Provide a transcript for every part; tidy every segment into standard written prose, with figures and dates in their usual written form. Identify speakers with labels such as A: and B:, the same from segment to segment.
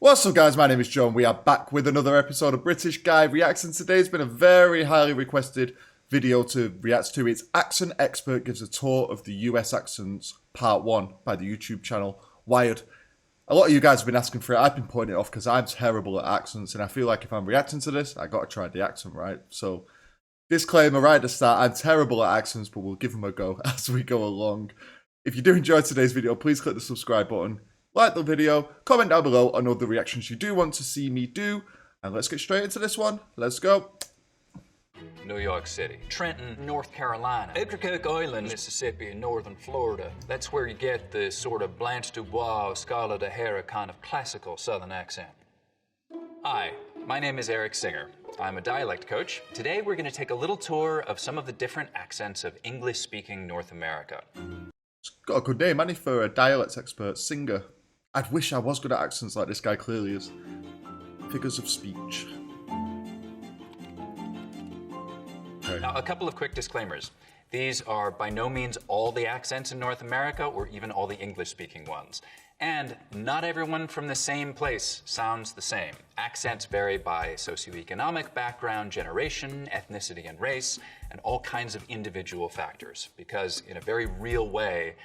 A: What's up guys, my name is Joe and we are back with another episode of British Guy Reacts, and today's been a very highly requested video to react to. It's Accent Expert Gives a Tour of the US Accents Part 1 by the YouTube channel Wired. A lot of you guys have been asking for it. I've been putting it off because I'm terrible at accents and I feel like if I'm reacting to this, I gotta try the accent right. So, disclaimer right at the start, I'm terrible at accents, but we'll give them a go as we go along. If you do enjoy today's video, please click the subscribe button. Like the video, comment down below on other reactions you do want to see me do, and let's get straight into this one. Let's go.
B: New York City, Trenton, North Carolina, Ocracoke Island, Mississippi, and northern Florida. That's where you get the sort of Blanche Dubois, Scarlett O'Hara kind of classical Southern accent. Hi, my name is Eric Singer. I'm a dialect coach. Today we're going to take a little tour of some of the different accents of English-speaking North America.
A: It's got a good name, Annie, for a dialects expert, Singer. I'd wish I was good at accents like this guy clearly is. Figures of speech. Okay.
B: Now, a couple of quick disclaimers. These are by no means all the accents in North America or even all the English-speaking ones. And not everyone from the same place sounds the same. Accents vary by socioeconomic background, generation, ethnicity, and race, and all kinds of individual factors. Because in a very real way,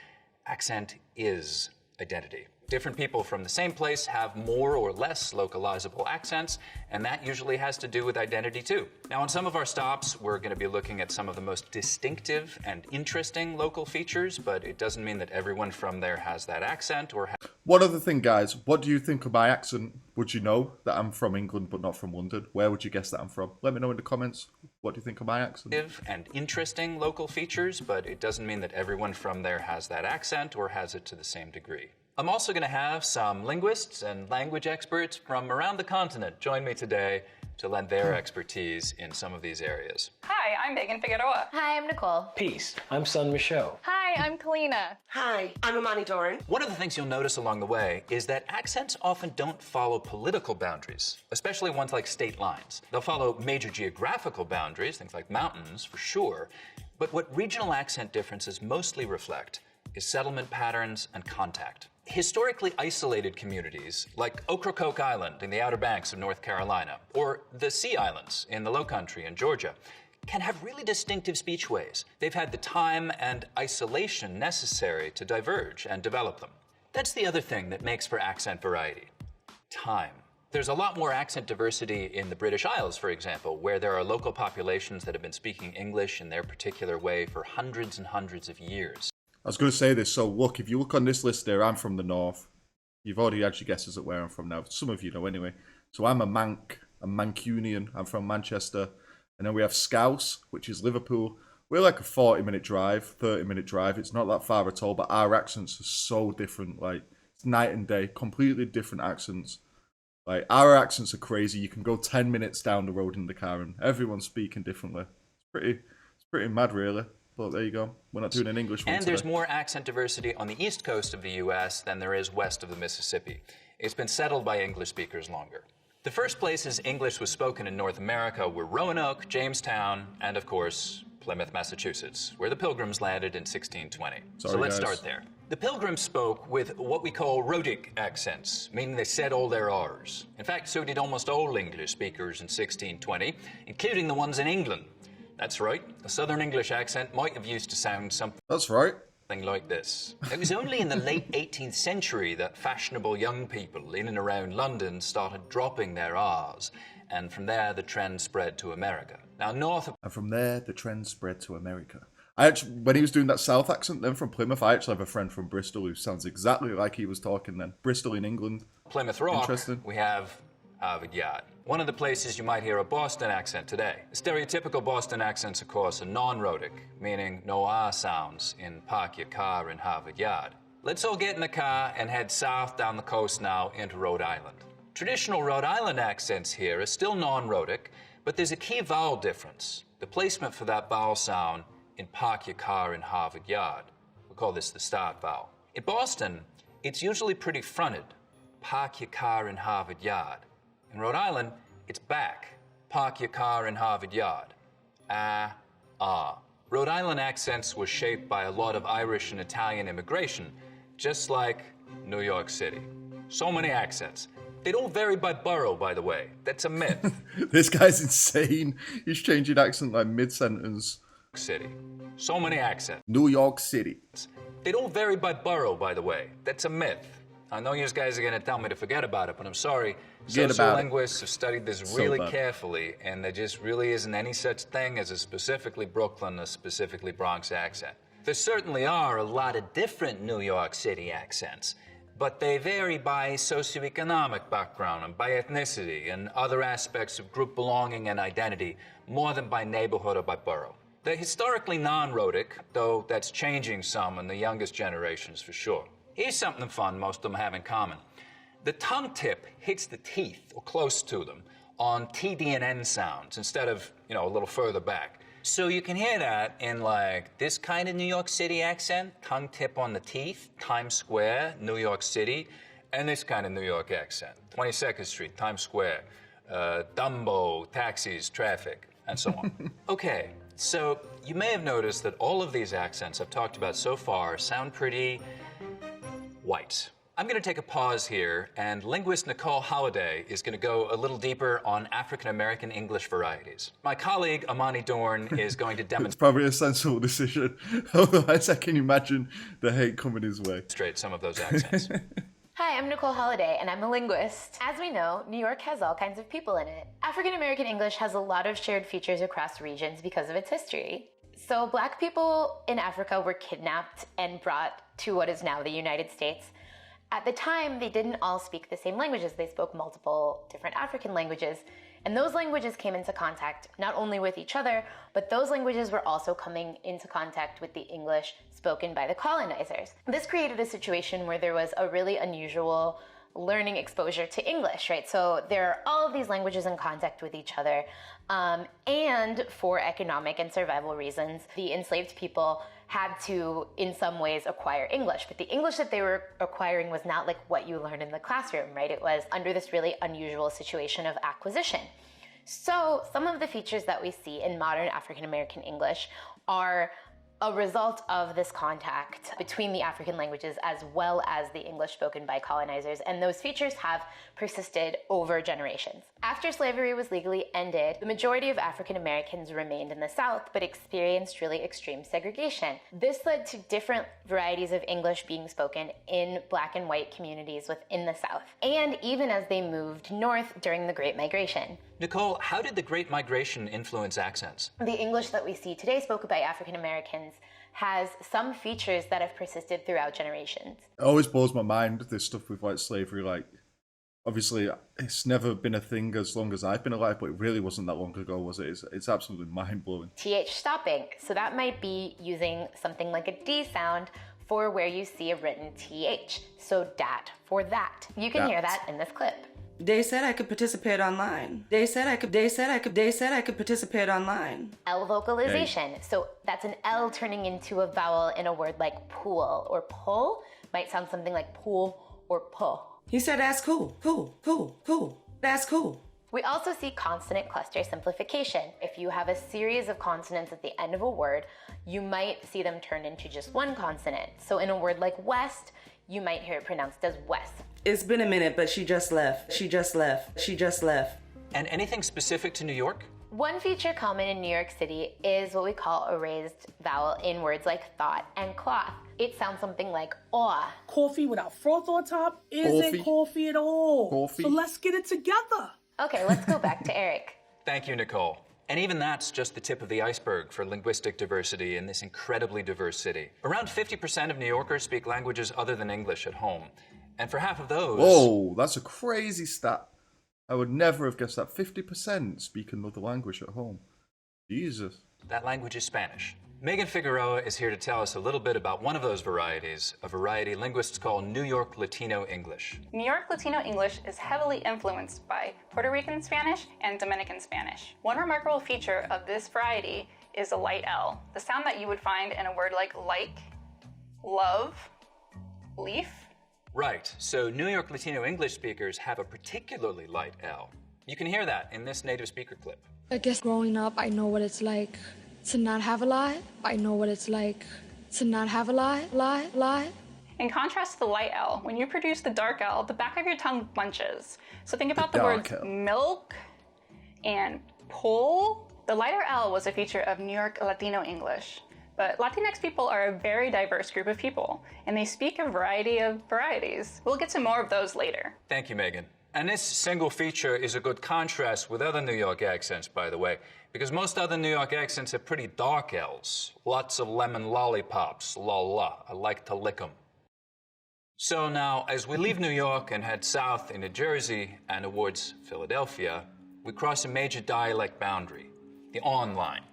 B: accent is identity. Different people from the same place have more or less localizable accents, and that usually has to do with identity too. Now, on some of our stops, we're going to be looking at some of the most distinctive and interesting local features, but it doesn't mean that everyone from there has that accent or
A: One other thing, guys, what do you think of my accent? Would you know that I'm from England but not from London? Where would you guess that I'm from? Let me know in the comments. What do you think of my accent?
B: And interesting local features, but it doesn't mean that everyone from there has that accent or has it to the same degree. I'm also going to have some linguists and language experts from around the continent join me today to lend their expertise in some of these areas.
C: Hi, I'm Megan Figueroa.
D: Hi, I'm Nicole.
E: Peace. I'm Son Michaud.
C: Hi, I'm Kalina.
F: Hi, I'm Amani Doran.
B: One of the things you'll notice along the way is that accents often don't follow political boundaries, especially ones like state lines. They'll follow major geographical boundaries, things like mountains for sure, but what regional accent differences mostly reflect is settlement patterns and contact. Historically isolated communities, like Ocracoke Island in the Outer Banks of North Carolina, or the Sea Islands in the Lowcountry in Georgia, can have really distinctive speechways. They've had the time and isolation necessary to diverge and develop them. That's the other thing that makes for accent variety: time. There's a lot more accent diversity in the British Isles, for example, where there are local populations that have been speaking English in their particular way for hundreds and hundreds of years.
A: I was going to say this, so look, if you look on this list there, I'm from the north. You've already had your guesses at where I'm from now. Some of you know anyway. So I'm a Mancunian. I'm from Manchester. And then we have Scouse, which is Liverpool. We're like a 40-minute drive, 30-minute drive. It's not that far at all, but our accents are so different. Like, it's night and day, completely different accents. Like, our accents are crazy. You can go 10 minutes down the road in the car and everyone's speaking differently. It's pretty mad, really. But there you go. We're not doing an English one
B: And
A: today.
B: there's more accent diversity on the east coast of the U.S. than there is west of the Mississippi. It's been settled by English speakers longer. The first places English was spoken in North America were Roanoke, Jamestown, and of course, Plymouth, Massachusetts, where the Pilgrims landed in 1620. So let's start there. The Pilgrims spoke with what we call rhotic accents, meaning they said all their R's. In fact, so did almost all English speakers in 1620, including the ones in England. That's right, a Southern English accent might have used to sound something like this. It was only in the late 18th century that fashionable young people in and around London started dropping their R's, and from there the trend spread to America. Now,
A: I actually, when he was doing that South accent then from Plymouth, I actually have a friend from Bristol who sounds exactly like he was talking then. Bristol in England.
B: Plymouth Rock, we have Harvard Yard. One of the places you might hear a Boston accent today. The stereotypical Boston accents, of course, are non-rhotic, meaning no R sounds in park your car in Harvard Yard. Let's all get in the car and head south down the coast now into Rhode Island. Traditional Rhode Island accents here are still non-rhotic, but there's a key vowel difference. The placement for that vowel sound in park your car in Harvard Yard. We call this the start vowel. In Boston, it's usually pretty fronted. Park your car in Harvard Yard. In Rhode Island, it's back. Park your car in Harvard Yard. Rhode Island accents were shaped by a lot of Irish and Italian immigration, just like New York City. So many accents. They don't vary by borough, by the way. That's a myth.
A: This guy's insane. He's changing accent like mid-sentence.
B: City. So many accents.
A: New York City.
B: They don't vary by borough, by the way. That's a myth. I know you guys are going to tell me to forget about it, but I'm sorry. Sociolinguists have studied this really carefully, and there just really isn't any such thing as a specifically Brooklyn or specifically Bronx accent. There certainly are a lot of different New York City accents, but they vary by socioeconomic background and by ethnicity and other aspects of group belonging and identity more than by neighborhood or by borough. They're historically non-rhotic, though that's changing some in the youngest generations for sure. Here's something fun most of them have in common. The tongue tip hits the teeth, or close to them, on TD and N sounds instead of, a little further back. So you can hear that in like this kind of New York City accent, tongue tip on the teeth, Times Square, New York City, and this kind of New York accent, 22nd Street, Times Square, Dumbo, taxis, traffic, and so on. Okay, so you may have noticed that all of these accents I've talked about so far sound pretty white. I'm going to take a pause here, and linguist Nicole Holliday is going to go a little deeper on African-American English varieties. My colleague, Amani Dorn, is going to
A: It's
B: demonstrate
A: probably a sensible decision. Otherwise, I can imagine the hate coming his way.
B: some of those accents.
C: Hi, I'm Nicole Holliday, and I'm a linguist. As we know, New York has all kinds of people in it. African American English has a lot of shared features across regions because of its history. So Black people in Africa were kidnapped and brought to what is now the United States. At the time, they didn't all speak the same languages. They spoke multiple different African languages. And those languages came into contact not only with each other, but those languages were also coming into contact with the English spoken by the colonizers. This created a situation where there was a really unusual learning exposure to English, right? So there are all of these languages in contact with each other. And for economic and survival reasons, the enslaved people had to, in some ways, acquire English. But the English that they were acquiring was not like what you learn in the classroom, right? It was under this really unusual situation of acquisition. So some of the features that we see in modern African American English are a result of this contact between the African languages as well as the English spoken by colonizers, and those features have persisted over generations. After slavery was legally ended, the majority of African Americans remained in the South but experienced really extreme segregation. This led to different varieties of English being spoken in Black and white communities within the South, and even as they moved north during the Great Migration.
B: Nicole, how did the Great Migration influence accents?
C: The English that we see today spoken by African Americans has some features that have persisted throughout generations.
A: It always blows my mind, this stuff with like slavery. Like, obviously, it's never been a thing as long as I've been alive, but it really wasn't that long ago, was it? It's absolutely mind-blowing.
C: TH stopping. So that might be using something like a D sound for where you see a written TH. So dat for that. You can hear that in this clip.
D: They said I could participate online. They said I could participate online.
C: L vocalization. So that's an L turning into a vowel in a word like pool or pull. Might sound something like pool or puh.
D: He said that's cool. That's cool.
C: We also see consonant cluster simplification. If you have a series of consonants at the end of a word, you might see them turn into just one consonant. So in a word like west, you might hear it pronounced as west.
D: It's been a minute, but she just left.
B: And anything specific to New York?
C: One feature common in New York City is what we call a raised vowel in words like thought and cloth. It sounds something like aw.
F: Coffee without froth on top isn't coffee at all.
A: Coffee.
F: So let's get it together.
C: Okay, let's go back to Eric.
B: Thank you, Nicole. And even that's just the tip of the iceberg for linguistic diversity in this incredibly diverse city. Around 50% of New Yorkers speak languages other than English at home. And for half of those...
A: Whoa, that's a crazy stat. I would never have guessed that. 50% speak another language at home. Jesus.
B: That language is Spanish. Megan Figueroa is here to tell us a little bit about one of those varieties, a variety linguists call New York Latino English.
G: New York Latino English is heavily influenced by Puerto Rican Spanish and Dominican Spanish. One remarkable feature of this variety is a light L, the sound that you would find in a word like, love, leaf.
B: Right, so New York Latino English speakers have a particularly light L. You can hear that in this native speaker clip.
H: I guess growing up, I know what it's like to not have a lie. I know what it's like to not have a lie.
G: In contrast to the light L, when you produce the dark L, the back of your tongue bunches. So think about the
A: dark
G: words
A: L.
G: milk and pull. The lighter L was a feature of New York Latino English. But Latinx people are a very diverse group of people, and they speak a variety of varieties. We'll get to more of those later.
B: Thank you, Megan. And this single feature is a good contrast with other New York accents, by the way, because most other New York accents have pretty dark L's. Lots of lemon lollipops, la la, I like to lick 'em. So now, as we leave New York and head south into Jersey and towards Philadelphia, we cross a major dialect boundary, the on line.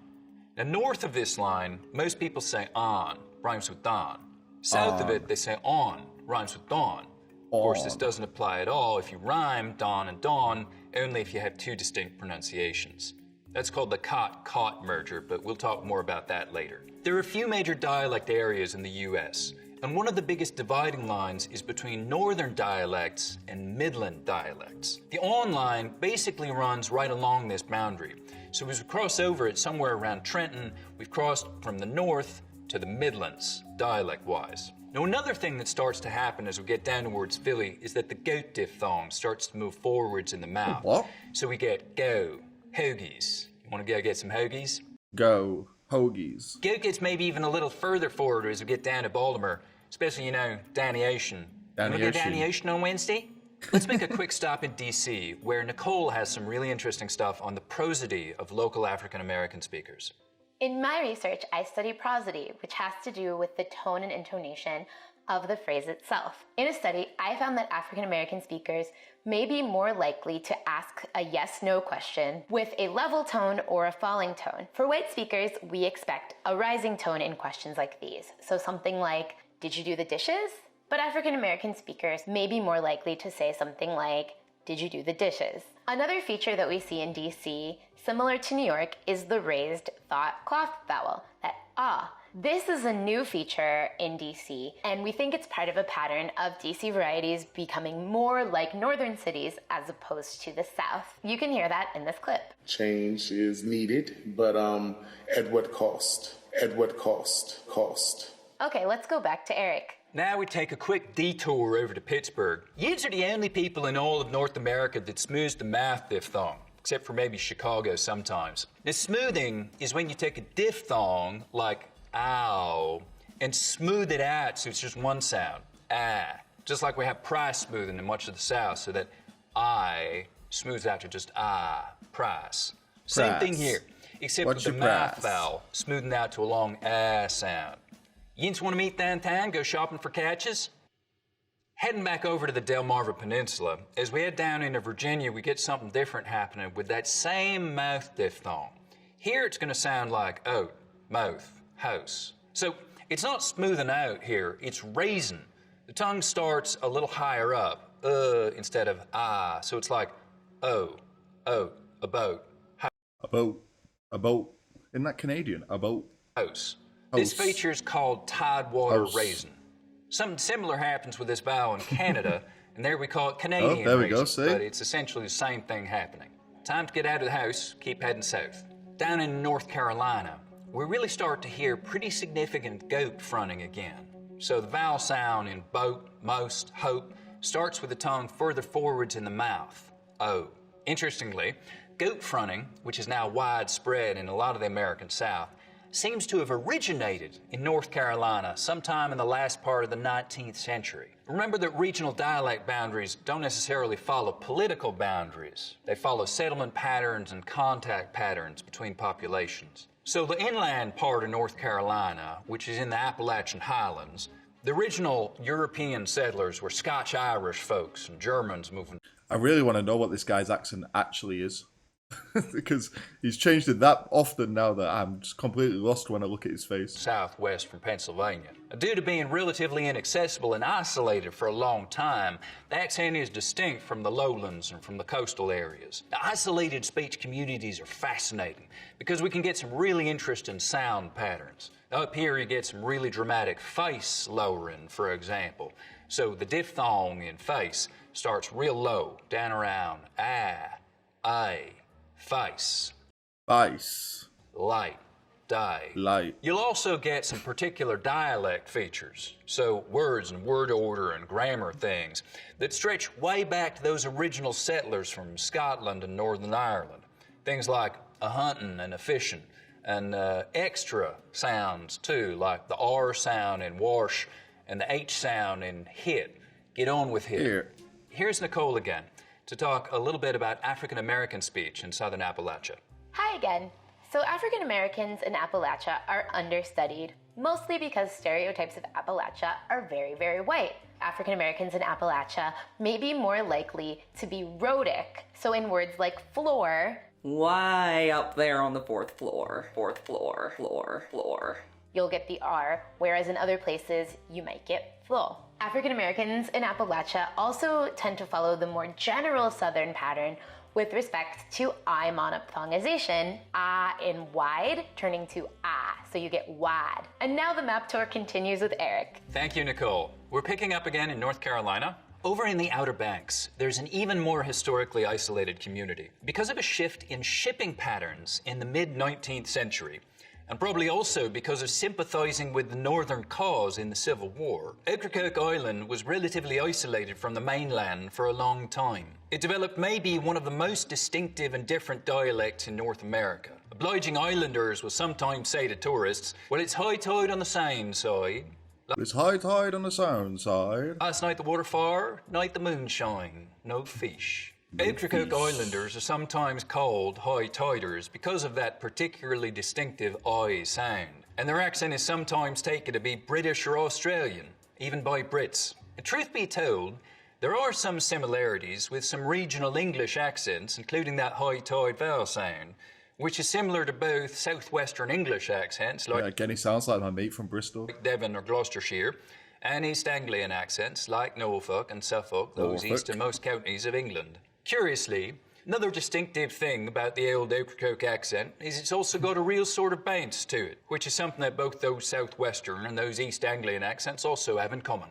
B: Now, north of this line, most people say on, rhymes with don. South of it, they say on, rhymes with dawn. Of course, this doesn't apply at all if you rhyme dawn and dawn, only if you have two distinct pronunciations. That's called the cot-caught merger, but we'll talk more about that later. There are a few major dialect areas in the U.S., and one of the biggest dividing lines is between northern dialects and midland dialects. The on line basically runs right along this boundary. So as we cross over it somewhere around Trenton, we've crossed from the north to the Midlands, dialect-wise. Now, another thing that starts to happen as we get down towards Philly is that the goat diphthong starts to move forwards in the mouth.
A: What?
B: So we get go, hoagies. You want to go get some hoagies?
A: Go, hoagies.
B: Goat gets maybe even a little further forward as we get down to Baltimore, especially, you know, Danny Ocean.
A: Danny
B: Want to go
A: Ocean.
B: Danny Ocean on Wednesday? Let's make a quick stop in D.C., where Nicole has some really interesting stuff on the prosody of local African-American speakers.
C: In my research, I study prosody, which has to do with the tone and intonation of the phrase itself. In a study, I found that African American speakers may be more likely to ask a yes-no question with a level tone or a falling tone. For white speakers, we expect a rising tone in questions like these. So something like, did you do the dishes? But African American speakers may be more likely to say something like, did you do the dishes? Another feature that we see in DC, similar to New York, is the raised thought cloth vowel, that ah. This is a new feature in DC, and we think it's part of a pattern of DC varieties becoming more like northern cities as opposed to the south. You can hear that in this clip.
I: Change is needed, but at what cost? At what cost? Cost.
C: Okay, let's go back to Eric.
B: Now we take a quick detour over to Pittsburgh. Yous are the only people in all of North America that smooths the mouth diphthong, except for maybe Chicago sometimes. Now, smoothing is when you take a diphthong, like ow, and smooth it out so it's just one sound, ah. Just like we have price smoothing in much of the South, so that I smooths out to just ah, price. Same thing here, except
A: What's
B: with the
A: your
B: mouth
A: price?
B: vowel, smoothing out to a long ah sound. Yins want to meet downtown, go shopping for catches? Heading back over to the Delmarva Peninsula, as we head down into Virginia, we get something different happening with that same mouth diphthong. Here it's going to sound like oat, mouth, house. So it's not smoothing out here, it's raising. The tongue starts a little higher up, instead of ah, so it's like oh, oat, a boat,
A: A boat. Isn't that Canadian? A boat.
B: house. This
A: House.
B: feature is called tidewater
A: House.
B: raising. Something similar happens with this vowel in Canada, and there we call it Canadian
A: there we
B: raising,
A: go, see?
B: but it's essentially the same thing happening. Time to get out of the house, keep heading south. Down in North Carolina, we really start to hear pretty significant goat fronting again. So the vowel sound in boat, most, hope starts with the tongue further forwards in the mouth, o. Interestingly, goat fronting, which is now widespread in a lot of the American South, seems to have originated in North Carolina sometime in the last part of the 19th century. Remember that regional dialect boundaries don't necessarily follow political boundaries. They follow settlement patterns and contact patterns between populations. So the inland part of North Carolina, which is in the Appalachian Highlands, the original European settlers were Scotch-Irish folks and Germans moving.
A: I really want to know what this guy's accent actually is. Because he's changed it that often now that I'm just completely lost when I look at his face.
B: Southwest from Pennsylvania. Due to being relatively inaccessible and isolated for a long time, the accent is distinct from the lowlands and from the coastal areas. The isolated speech communities are fascinating because we can get some really interesting sound patterns. Up here you get some really dramatic face lowering, for example. So the diphthong in face starts real low, down around ah, face.
A: Vice.
B: Light. die.
A: Light.
B: You'll also get some particular dialect features, so words and word order and grammar things that stretch way back to those original settlers from Scotland and Northern Ireland. Things like a hunting and a fishing, and extra sounds too, like the R sound in wash and the H sound in hit. Get on with hit.
A: Here.
B: Here's Nicole again to talk a little bit about African American speech in southern Appalachia.
C: Hi again. So African Americans in Appalachia are understudied, mostly because stereotypes of Appalachia are very, very white. African Americans in Appalachia may be more likely to be rhotic, so in words like floor,
D: Way up there on the fourth floor. Fourth floor. Floor. Floor.
C: you'll get the R, whereas in other places you might get flo. African Americans in Appalachia also tend to follow the more general Southern pattern with respect to I monophthongization, ah in wide turning to ah, so you get wad. And now the map tour continues with Eric.
B: Thank you, Nicole. We're picking up again in North Carolina. Over in the Outer Banks, there's an even more historically isolated community. Because of a shift in shipping patterns in the mid-19th century, and probably also because of sympathizing with the Northern cause in the Civil War, Ocracoke Island was relatively isolated from the mainland for a long time. It developed maybe one of the most distinctive and different dialects in North America. Obliging islanders will sometimes say to tourists, well, it's high tide on the Seine side.
A: It's high tide on the sound side.
B: Last night the water far, night the moon shine, no fish. Ocracoke Islanders are sometimes called high tiders because of that particularly distinctive I sound. And their accent is sometimes taken to be British or Australian, even by Brits. And truth be told, there are some similarities with some regional English accents, including that high tide vowel sound, which is similar to both southwestern English accents, like
A: Again, he sounds like my mate from Bristol.
B: Devon or Gloucestershire, and East Anglian accents like Norfolk and Suffolk, those easternmost counties of England. Curiously, another distinctive thing about the old Ocracoke accent is it's also got a real sort of bounce to it, which is something that both those southwestern and those East Anglian accents also have in common.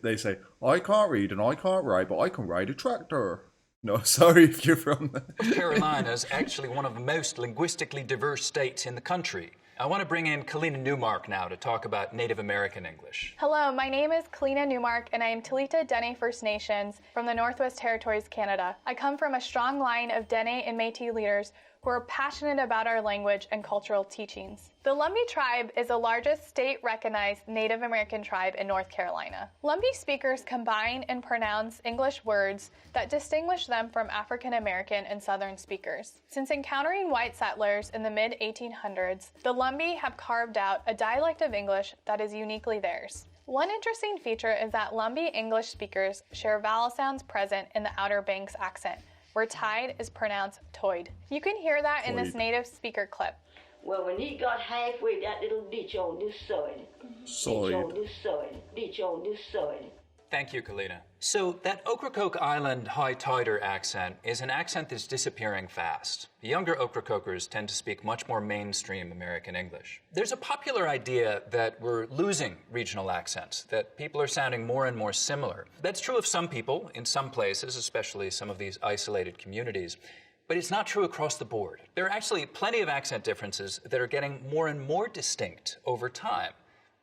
A: They say, I can't read and I can't write, but I can ride a tractor. No, sorry if you're from there.
B: North Carolina is actually one of the most linguistically diverse states in the country. I want to bring in Kalina Newmark now to talk about Native American English.
J: Hello, my name is Kalina Newmark, and I am Talita Dene First Nations from the Northwest Territories, Canada. I come from a strong line of Dene and Métis leaders who are passionate about our language and cultural teachings. The Lumbee tribe is the largest state-recognized Native American tribe in North Carolina. Lumbee speakers combine and pronounce English words that distinguish them from African American and Southern speakers. Since encountering white settlers in the mid-1800s, the Lumbee have carved out a dialect of English that is uniquely theirs. One interesting feature is that Lumbee English speakers share vowel sounds present in the Outer Banks accent, where tide is pronounced toid. You can hear that in this native speaker clip.
K: Well, when he got halfway, that little ditch on this side. Ditch on this side. Ditch on this side.
B: Thank you, Kalina. So that Ocracoke Island high tider accent is an accent that's disappearing fast. The younger Ocracokers tend to speak much more mainstream American English. There's a popular idea that we're losing regional accents, that people are sounding more and more similar. That's true of some people in some places, especially some of these isolated communities. But it's not true across the board. There are actually plenty of accent differences that are getting more and more distinct over time.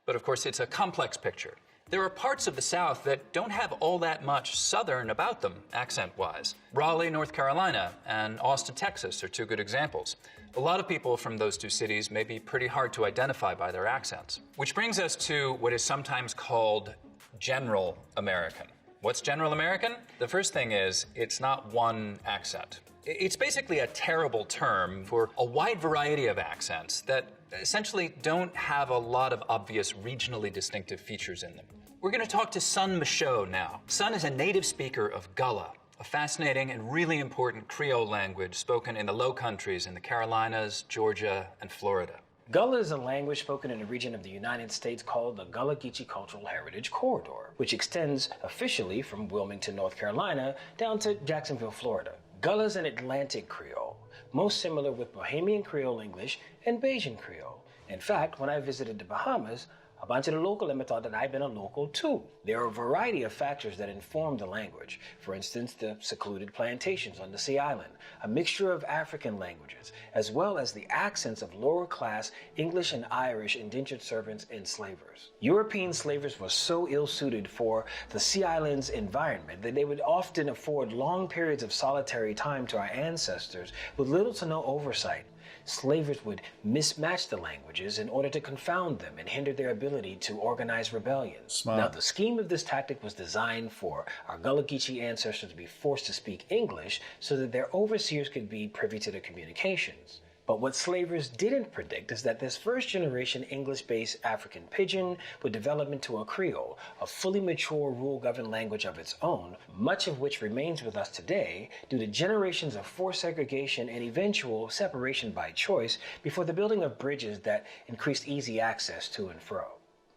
B: But of course, it's a complex picture. There are parts of the South that don't have all that much Southern about them, accent-wise. Raleigh, North Carolina, and Austin, Texas are two good examples. A lot of people from those two cities may be pretty hard to identify by their accents. Which brings us to what is sometimes called General American. What's General American? The first thing is, it's not one accent. It's basically a terrible term for a wide variety of accents that essentially don't have a lot of obvious regionally distinctive features in them. We're going to talk to Sun Michaud now. Sun is a native speaker of Gullah, a fascinating and really important Creole language spoken in the Low Countries in the Carolinas, Georgia, and Florida.
E: Gullah is a language spoken in a region of the United States called the Gullah Geechee Cultural Heritage Corridor, which extends officially from Wilmington, North Carolina, down to Jacksonville, Florida. Gullah is an Atlantic Creole, most similar with Bahamian Creole English and Bajan Creole. In fact, when I visited the Bahamas, A bunch of the local them thought that I'd been a local too. There are a variety of factors that inform the language. For instance, the secluded plantations on the Sea Island, a mixture of African languages, as well as the accents of lower class English and Irish indentured servants and slavers. European slavers were so ill-suited for the Sea Island's environment that they would often afford long periods of solitary time to our ancestors with little to no oversight. Slavers would mismatch the languages in order to confound them and hinder their ability to organize rebellions.
A: Smart.
E: Now, the scheme of this tactic was designed for our Gullah Geechee ancestors to be forced to speak English so that their overseers could be privy to their communications. But what slavers didn't predict is that this first-generation English-based African pidgin would develop into a Creole, a fully mature rule-governed language of its own, much of which remains with us today due to generations of forced segregation and eventual separation by choice before the building of bridges that increased easy access to and fro.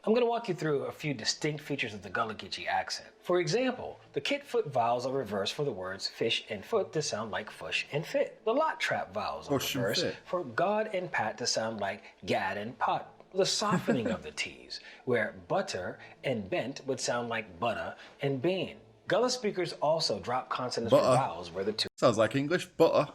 E: I'm going to walk you through a few distinct features of the Gullah Geechee accent. For example, the kit-foot vowels are reversed for the words fish and foot to sound like fush and fit. The lot trap vowels are reversed for God and pat to sound like gad and pot. The softening of the T's, where butter and bent would sound like butter and bean. Gullah speakers also drop consonants for vowels where the two
A: sounds like English, butter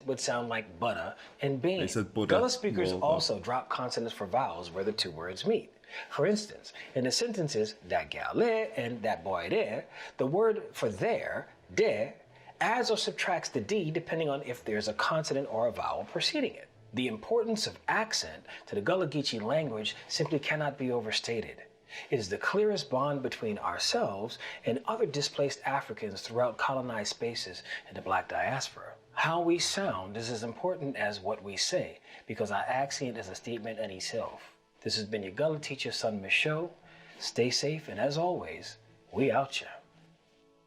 E: would sound like butter and bean.
A: They said butter.
E: Gullah speakers also drop consonants for vowels where the two words meet. For instance, in the sentences that gal there and that boy there, the word for there, de, adds or subtracts the D depending on if there's a consonant or a vowel preceding it. The importance of accent to the Gullah Geechee language simply cannot be overstated. It is the clearest bond between ourselves and other displaced Africans throughout colonized spaces in the Black diaspora. How we sound is as important as what we say, because our accent is a statement in itself. This has been your Gullah teacher, Son Michaud. Stay safe, and as always, we out ya.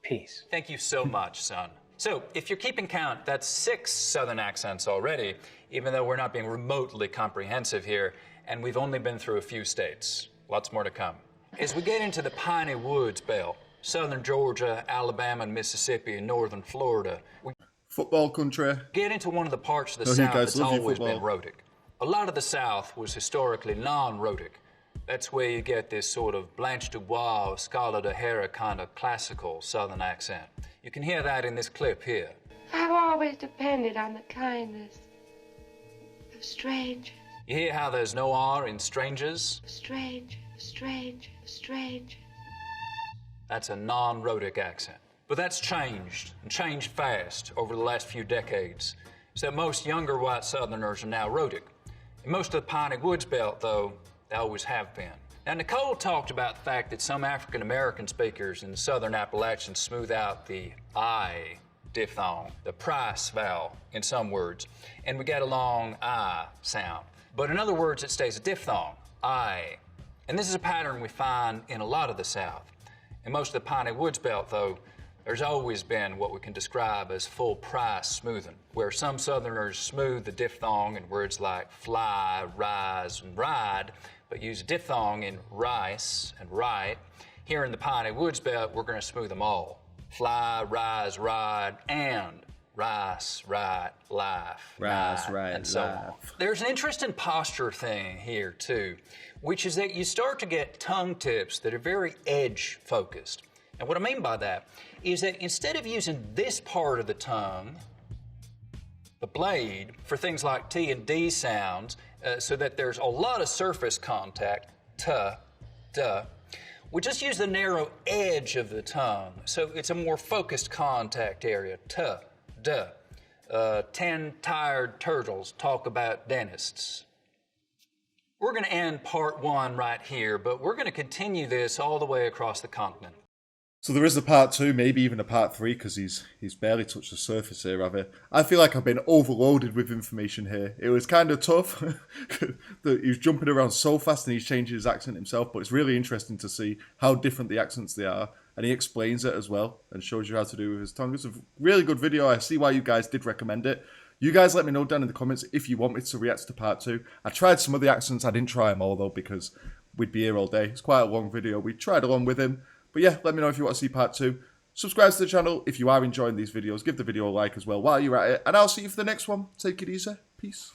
E: Peace.
B: Thank you so much, son. So, if you're keeping count, that's 6 Southern accents already, even though we're not being remotely comprehensive here, and we've only been through a few states. Lots more to come. As we get into the Piney Woods belt, Southern Georgia, Alabama, and Mississippi, and Northern Florida, we
A: football country.
B: Get into one of the parts of the South that's always been rhotic. A lot of the South was historically non-rhotic. That's where you get this sort of Blanche Dubois, Scarlett O'Hara kind of classical Southern accent. You can hear that in this clip here.
L: I've always depended on the kindness of strangers.
B: You hear how there's no R in strangers?
L: Strange.
B: That's a non-rhotic accent. But that's changed, and changed fast over the last few decades, so that most younger white Southerners are now rhotic. In most of the Piney Woods belt, though, they always have been. Now, Nicole talked about the fact that some African-American speakers in the Southern Appalachians smooth out the I diphthong, the price vowel in some words, and we get a long I sound. But in other words, it stays a diphthong, I. And this is a pattern we find in a lot of the South. In most of the Piney Woods belt, though, there's always been what we can describe as full price smoothing, where some Southerners smooth the diphthong in words like fly, rise, and ride, but use a diphthong in rice and right. Here in the Piney Woods belt, we're going to smooth them all. Fly, rise, ride, and rice, right, life.
A: Rice, right,
B: and so on. There's an interesting posture thing here, too, which is that you start to get tongue tips that are very edge-focused. And what I mean by that is that instead of using this part of the tongue, the blade, for things like T and D sounds, so that there's a lot of surface contact, t, duh, we just use the narrow edge of the tongue. So it's a more focused contact area, t, duh. 10 tired turtles talk about dentists. We're going to end part 1 right here, but we're going to continue this all the way across the continent.
A: So there is a part 2, maybe even a part 3, because he's barely touched the surface here, have you? I feel like I've been overloaded with information here. It was kind of tough. He was jumping around so fast and he's changing his accent himself, but it's really interesting to see how different the accents they are. And he explains it as well and shows you how to do it with his tongue. It's a really good video. I see why you guys did recommend it. You guys let me know down in the comments if you want me to react to part 2. I tried some of the accents. I didn't try them all, though, because we'd be here all day. It's quite a long video. We tried along with him. But yeah, let me know if you want to see part 2. Subscribe to the channel if you are enjoying these videos. Give the video a like as well while you're at it. And I'll see you for the next one. Take it easy. Peace.